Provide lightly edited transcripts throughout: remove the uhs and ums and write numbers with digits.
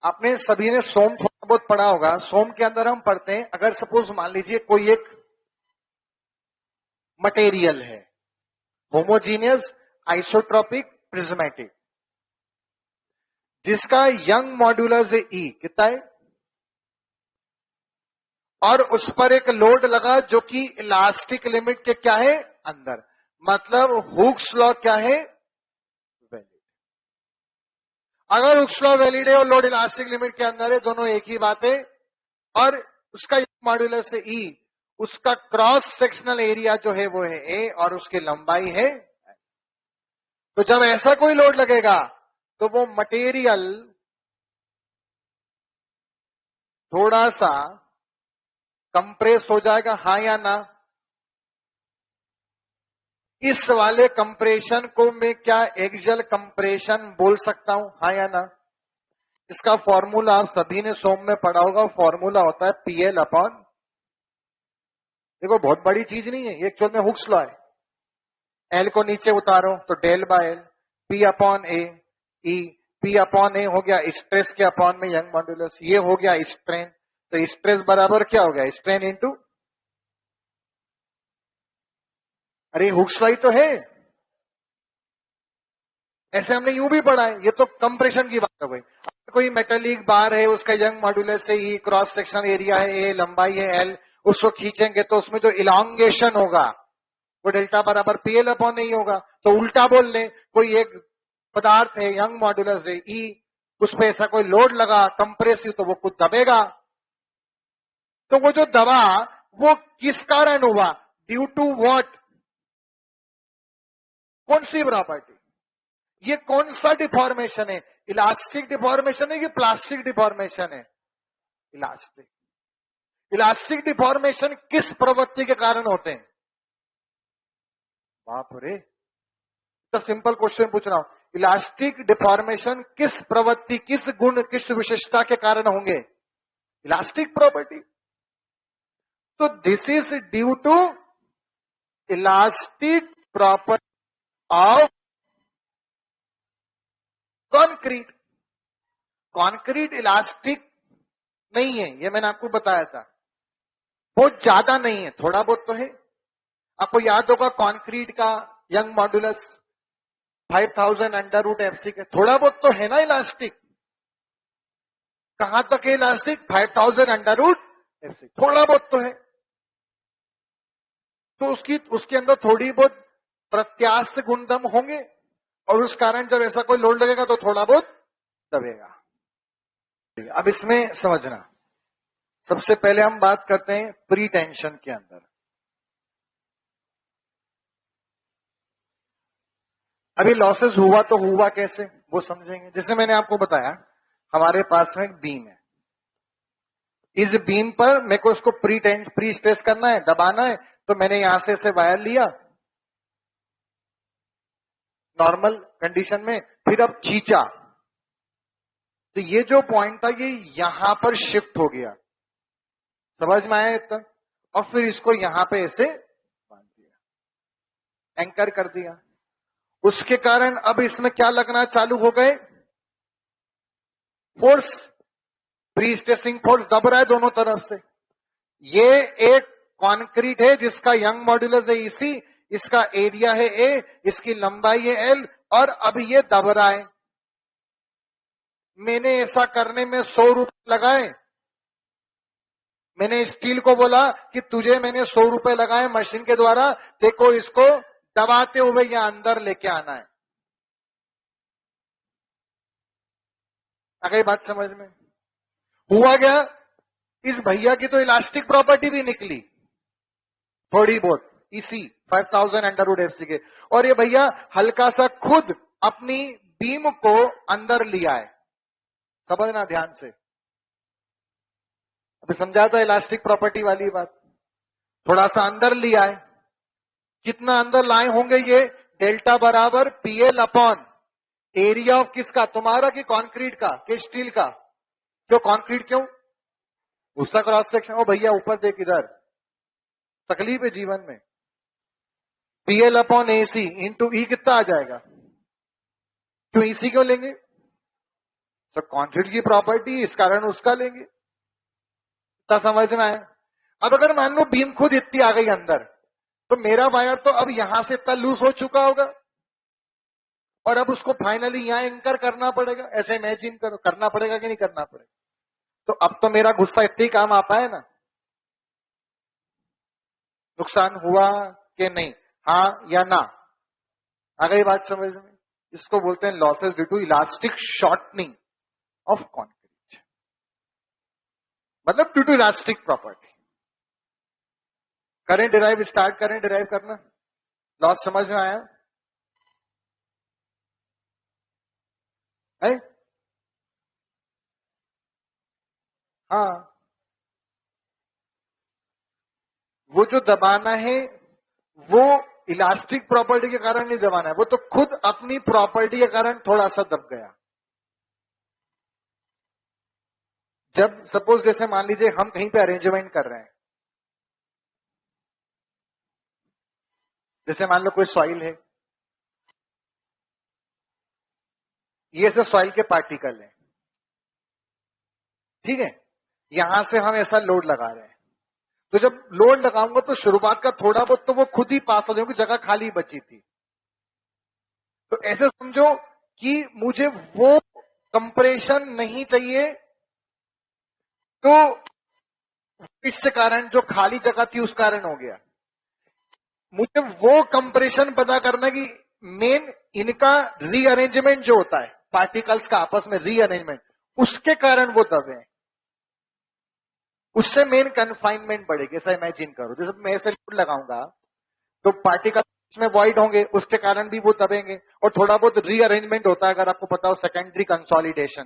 आपने सभी ने सोम थोड़ा बहुत पढ़ा होगा। सोम के अंदर हम पढ़ते हैं, अगर सपोज मान लीजिए कोई एक मटेरियल है, होमोजीनियस, आइसोट्रोपिक, प्रिज्मेटिक, जिसका यंग मॉड्यूलस है ई, कितना है, और उस पर एक लोड लगा जो कि इलास्टिक लिमिट के क्या है, अंदर, मतलब हुक्स लॉ क्या है, वैलिड। अगर हुक्स लॉ वैलिड है और लोड इलास्टिक लिमिट के अंदर है, दोनों एक ही बात है, और उसका मॉड्यूलस है ई, उसका क्रॉस सेक्शनल एरिया जो है वो है ए और उसकी लंबाई है। तो जब ऐसा कोई लोड लगेगा तो वो मटेरियल थोड़ा सा कंप्रेस हो जाएगा, हाँ या ना। इस वाले कंप्रेशन को मैं क्या एक्सियल कंप्रेशन बोल सकता हूं, हाँ या ना। इसका फॉर्मूला आप सभी ने सोम में पढ़ा होगा, फॉर्मूला होता है पीएल अपॉन, देखो बहुत बड़ी चीज नहीं है ये, एक्चुअल में हुक्स लॉ है। एल को नीचे उतारो तो del by L, P upon A E, P upon A हो गया स्ट्रेस के अपॉन में यंग मॉड्यूलस, ये हो गया स्ट्रेन, तो स्ट्रेस बराबर क्या हो गया, स्ट्रेन इंटू, अरे हुक्स लॉ ही तो है, ऐसे हमने यूं भी पढ़ा है, ये तो कंप्रेशन की बात हो गई। कोई मेटेलिक बार है, उसका यंग मॉड्यूलस है ई, क्रॉस सेक्शन एरिया है ए, लंबाई है एल, उसको खींचेंगे तो उसमें जो इलांगेशन होगा वो डेल्टा बराबर पीएल अपॉन नहीं होगा। तो उल्टा बोल लें, कोई एक पदार्थ है, यंग मॉड्यूलस है ई, उस पर ऐसा कोई लोड लगा कंप्रेसिव, तो वो कुछ दबेगा। तो वो जो दबा वो किस कारण हुआ, ड्यू टू व्हाट, कौन सी प्रॉपर्टी, ये कौन सा डिफॉर्मेशन है, इलास्टिक डिफॉर्मेशन है कि प्लास्टिक डिफॉर्मेशन है, इलास्टिक। इलास्टिक डिफॉर्मेशन किस प्रवृत्ति के कारण होते हैं, बाप रे, तो सिंपल क्वेश्चन पूछ रहा हूं, इलास्टिक डिफॉर्मेशन किस प्रवृत्ति, किस गुण, किस विशेषता के कारण होंगे, इलास्टिक प्रॉपर्टी। तो this is due to elastic property of concrete. Concrete elastic नहीं है, ये मैंने आपको बताया था, बहुत ज्यादा नहीं है, थोड़ा बहुत तो है। आपको याद होगा कॉन्क्रीट का Young modulus 5000 under root FC k, थोड़ा बहुत तो है ना इलास्टिक। कहां तक है इलास्टिक, 5000 अंडर रूट एफसी, थोड़ा बहुत तो है। तो उसके अंदर थोड़ी बहुत प्रत्यास्थ गुणधर्म होंगे, और उस कारण जब ऐसा कोई लोड लगेगा तो थोड़ा बहुत दबेगा। अब इसमें समझना, सबसे पहले हम बात करते हैं प्री टेंशन के अंदर। अभी लॉसेस हुआ तो हुआ कैसे, वो समझेंगे। जैसे मैंने आपको बताया, हमारे पास में एक बीम है, इस बीम पर मेरे को इसको प्री स्ट्रेस करना है, दबाना है, तो मैंने यहां से वायर लिया नॉर्मल कंडीशन में, फिर अब खींचा, तो ये जो पॉइंट था ये यहां पर शिफ्ट हो गया, समझ में आया इतना, और फिर इसको यहां पे ऐसे बांध दिया, एंकर कर दिया। उसके कारण अब इसमें क्या लगना चालू हो गए, फोर्स, प्री स्ट्रेसिंग फोर्स दब रहा है दोनों तरफ से। ये एक कॉन्क्रीट है जिसका यंग मॉड्यूलस है इसी, इसका एरिया है ए, इसकी लंबाई है एल, और अब ये दब रहा है। मैंने ऐसा करने में 100 रुपए लगाए, मैंने स्टील को बोला कि तुझे मैंने 100 रुपए लगाए मशीन के द्वारा, देखो इसको दबाते हुए यहां अंदर लेके आना है। आ गई बात समझ में, हुआ क्या, इस भैया की तो इलास्टिक प्रॉपर्टी भी निकली थोड़ी बहुत इसी 5000 अंडर रूट एफसी के, और ये भैया हल्का सा खुद अपनी बीम को अंदर लिया है, समझना ध्यान से। अभी समझा था इलास्टिक प्रॉपर्टी वाली बात, थोड़ा सा अंदर लिया है, कितना अंदर लाए होंगे ये, डेल्टा बराबर पीएल अपॉन एरिया ऑफ किसका, तुम्हारा कि कंक्रीट का कि स्टील का, क्यों कंक्रीट क्यों, उसका क्रॉस सेक्शन, ओ भैया ऊपर देख इधर, तकलीफ है जीवन में, पीएल अपॉन एसी इंटू ई कितना आ जाएगा, क्यों ईसी क्यों लेंगे, तो कंक्रीट की प्रॉपर्टी इस कारण उसका लेंगे। इतना समझ में आया? अब अगर मान लो बीम खुद इतनी आ गई अंदर, तो मेरा वायर तो अब यहां से इतना लूज हो चुका होगा और अब उसको फाइनली यहां एंकर करना पड़ेगा। ऐसे इमेजिन करो, करना पड़ेगा कि नहीं करना पड़ेगा? तो अब तो मेरा गुस्सा इतनी काम आ पाए ना, नुकसान हुआ कि नहीं, हाँ या ना? आ गई बात समझ में? इसको बोलते हैं losses due to elastic shortening of concrete, मतलब ड्यू टू इलास्टिक प्रॉपर्टी। करें डिराइव, स्टार्ट करें डिराइव करना। लॉस समझ में आया है? हाँ, वो जो दबाना है वो इलास्टिक प्रॉपर्टी के कारण नहीं दबाना है, वो तो खुद अपनी प्रॉपर्टी के कारण थोड़ा सा दब गया। जब सपोज जैसे मान लीजिए हम कहीं पे अरेंजमेंट कर रहे हैं, जैसे मान लो कोई सॉइल है, ये सब सॉइल के पार्टिकल हैं, ठीक है, यहां से हम ऐसा लोड लगा रहे हैं, तो जब लोड लगाऊंगा तो शुरुआत का थोड़ा बहुत तो वो खुद ही पास हो जाएगा, जगह खाली बची थी। तो ऐसे समझो कि मुझे वो कंप्रेशन नहीं चाहिए, तो इससे कारण जो खाली जगह थी उस कारण हो गया। मुझे वो कंप्रेशन पता करना कि मेन इनका रीअरेंजमेंट जो होता है, पार्टिकल्स का आपस में रीअरेंजमेंट, उसके कारण वो दबे, उससे मेन कन्फाइनमेंट बढ़ेगी। ऐसा इमेजिन करो, जैसे मैं ऐसे लोड लगाऊंगा तो पार्टिकल में वॉइड होंगे, उसके कारण भी वो दबेंगे, और थोड़ा बहुत रीअरेंजमेंट होता है, अगर आपको पता हो, secondary consolidation,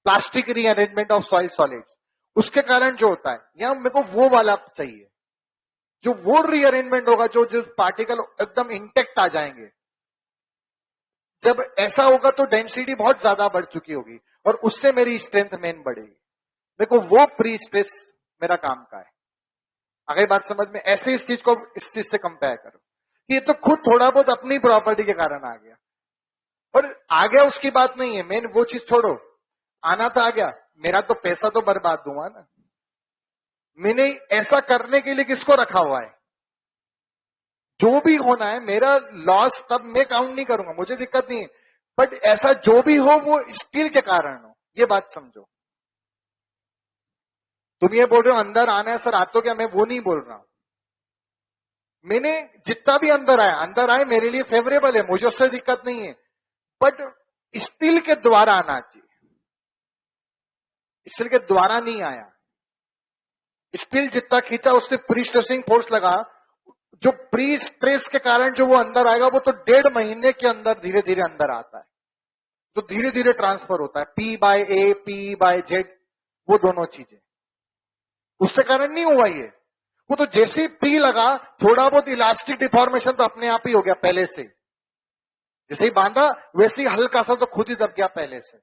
plastic rearrangement of soil solids, उसके कारण जो होता है, यहां मेरे को वो वाला चाहिए, जो वो रीअरेंजमेंट होगा, जो जिस पार्टिकल एकदम इंटेक्ट आ जाएंगे। जब ऐसा होगा तो डेंसिटी बहुत ज्यादा बढ़ चुकी होगी और उससे मेरी स्ट्रेंथ मेन बढ़ेगी। मेरे को वो प्री स्ट्रेस मेरा काम का है। अगर बात समझ में? ऐसे इस चीज को इस चीज से कंपेयर करो कि ये तो खुद थोड़ा बहुत अपनी प्रॉपर्टी के कारण आ गया, और आ गया उसकी बात नहीं है, मेन वो चीज छोड़ो, आना तो आ गया, मेरा तो पैसा तो बर्बाद हुआ ना। मैंने ऐसा करने के लिए किसको रखा हुआ है? जो भी होना है, मेरा लॉस तब मैं काउंट नहीं करूंगा, मुझे दिक्कत नहीं है, बट ऐसा जो भी हो वो स्टील के कारण हो, ये बात समझो। तुम ये बोल रहे हो अंदर आना है सर, आ तो क्या, मैं वो नहीं बोल रहा हूं। मैंने जितना भी अंदर आया, अंदर आए, मेरे लिए फेवरेबल है, मुझे उससे दिक्कत नहीं है, बट स्टील के द्वारा आना चाहिए, स्टील के द्वारा नहीं आया। स्टील जितना खींचा उससे प्री स्ट्रेसिंग फोर्स लगा, जो प्री स्ट्रेस के कारण जो वो अंदर आएगा, वो तो 1.5 महीने के अंदर धीरे धीरे अंदर आता है, तो धीरे धीरे ट्रांसफर होता है, P/A, P/Z, वो दोनों चीजें, उससे कारण नहीं हुआ ये। वो तो जैसे ही पी लगा, थोड़ा बहुत इलास्टिक डिफॉर्मेशन तो अपने आप ही हो गया पहले से, जैसे ही बांधा वैसे ही हल्का सा तो खुद ही दब गया पहले से।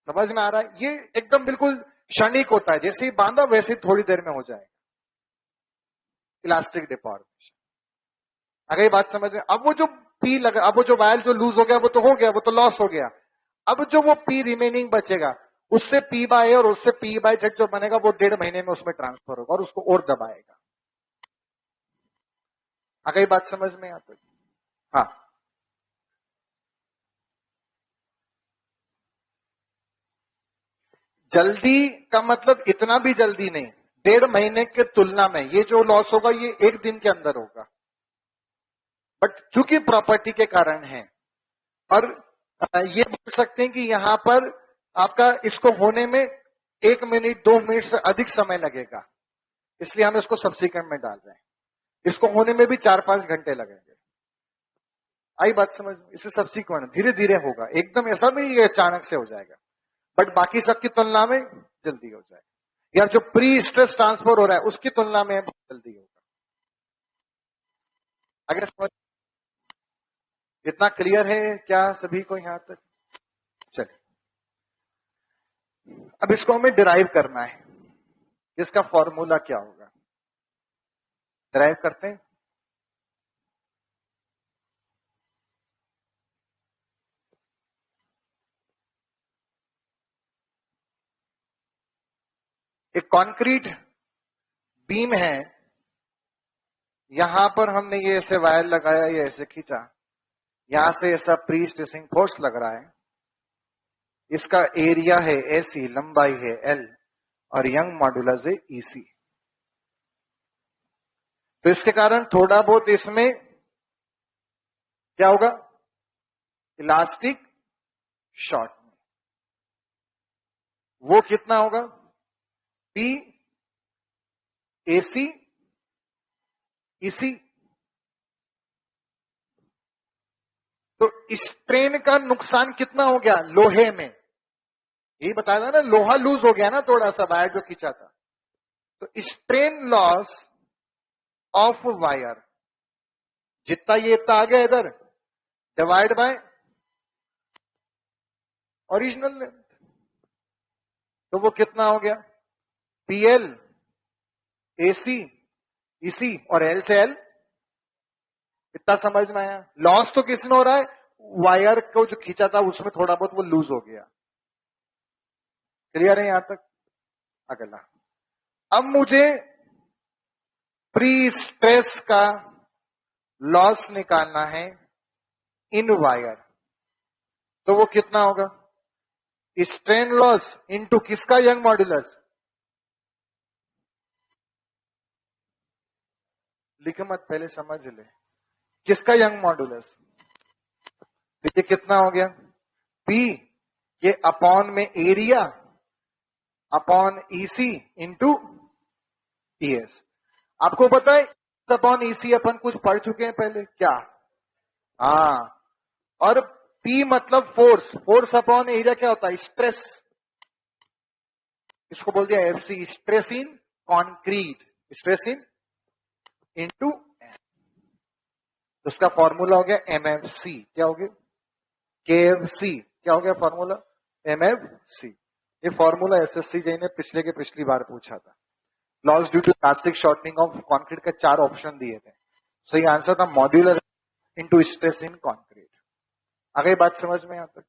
समझ में आ रहा है? ये एकदम बिल्कुल क्षणिक होता है, जैसे ही बांधा वैसे ही थोड़ी देर में हो जाएगा इलास्टिक डिफॉर्मेशन। अगर ये बात समझ में? अब वो जो पी लगा, अब वो जो वायर जो लूज हो गया वो तो हो गया, वो तो लॉस हो गया। अब जो वो पी रिमेनिंग बचेगा, उससे P/A और उससे P/Z जो बनेगा, वो 1.5 महीने में उसमें ट्रांसफर होगा और उसको और दबाएगा। अगर ये बात समझ में आता है? हाँ, जल्दी का मतलब इतना भी जल्दी नहीं, 1.5 महीने के तुलना में ये जो लॉस होगा ये 1 दिन के अंदर होगा, बट चूंकि प्रॉपर्टी के कारण है। और ये बोल सकते हैं कि यहां पर आपका इसको होने में 1 मिनट 2 मिनट से अधिक समय लगेगा, इसलिए हम इसको सब्सिक्वेंट में डाल रहे हैं। इसको होने में भी 4-5 घंटे लगेंगे। आई बात समझ में? इसे सब्सिक्वेंट धीरे धीरे होगा, एकदम ऐसा भी ये अचानक से हो जाएगा, बट बाकी सबकी तुलना में जल्दी हो जाएगा, या जो प्री स्ट्रेस ट्रांसफर हो रहा है उसकी तुलना में बहुत जल्दी होगा। अगर समझ, इतना क्लियर है क्या सभी को यहां तक? चलिए, अब इसको हमें डिराइव करना है, इसका फॉर्मूला क्या होगा? डिराइव करते हैं। एक कंक्रीट बीम है, यहां पर हमने ये ऐसे वायर लगाया, ये ऐसे खींचा, यहां से ऐसा प्री स्ट्रेसिंग फोर्स लग रहा है, इसका एरिया है AC, लंबाई है L और यंग मॉड्यूलस है EC। तो इसके कारण थोड़ा बहुत इसमें क्या होगा, इलास्टिक शॉर्टनिंग। वो कितना होगा, P AC EC। तो स्ट्रेन का नुकसान कितना हो गया लोहे में, यही बताया था ना, लोहा लूज हो गया ना थोड़ा सा, वायर जो खींचा था। तो स्ट्रेन लॉस ऑफ वायर, जितना ये इतना आ गया इधर, डिवाइड बाय ओरिजिनल लेंथ, तो वो कितना हो गया, PL AC EC और L से L। इतना समझ में आया। लॉस तो किसमें हो रहा है, वायर को जो खींचा था उसमें थोड़ा बहुत वो लूज हो गया। क्लियर है यहां तक। अगला, अब मुझे प्री स्ट्रेस का लॉस निकालना है इन वायर, तो वो कितना होगा, स्ट्रेन लॉस इनटू किसका यंग मॉड्यूलस, लिख मत, पहले समझ ले, किसका यंग मॉड्यूलस। देखिए कितना हो गया, P ये अपॉन में area upon EC into ES। आपको पता है अपॉन EC अपन कुछ पढ़ चुके हैं पहले क्या, हाँ, और P मतलब फोर्स, फोर्स अपॉन एरिया क्या होता है, स्ट्रेस, इसको बोल दिया FC, stress in concrete, stress in into M। तो उसका फॉर्मूला हो गया MFC, क्या हो गया KFC, क्या हो गया फॉर्मूला MFC। ये फॉर्मूला SSC जी ने पिछले के पिछली बार पूछा था। Loss due to elastic shortening of concrete का 4 ऑप्शन दिए थे, सही आंसर था modular into stress in concrete. आ गई बात समझ में यहां तक।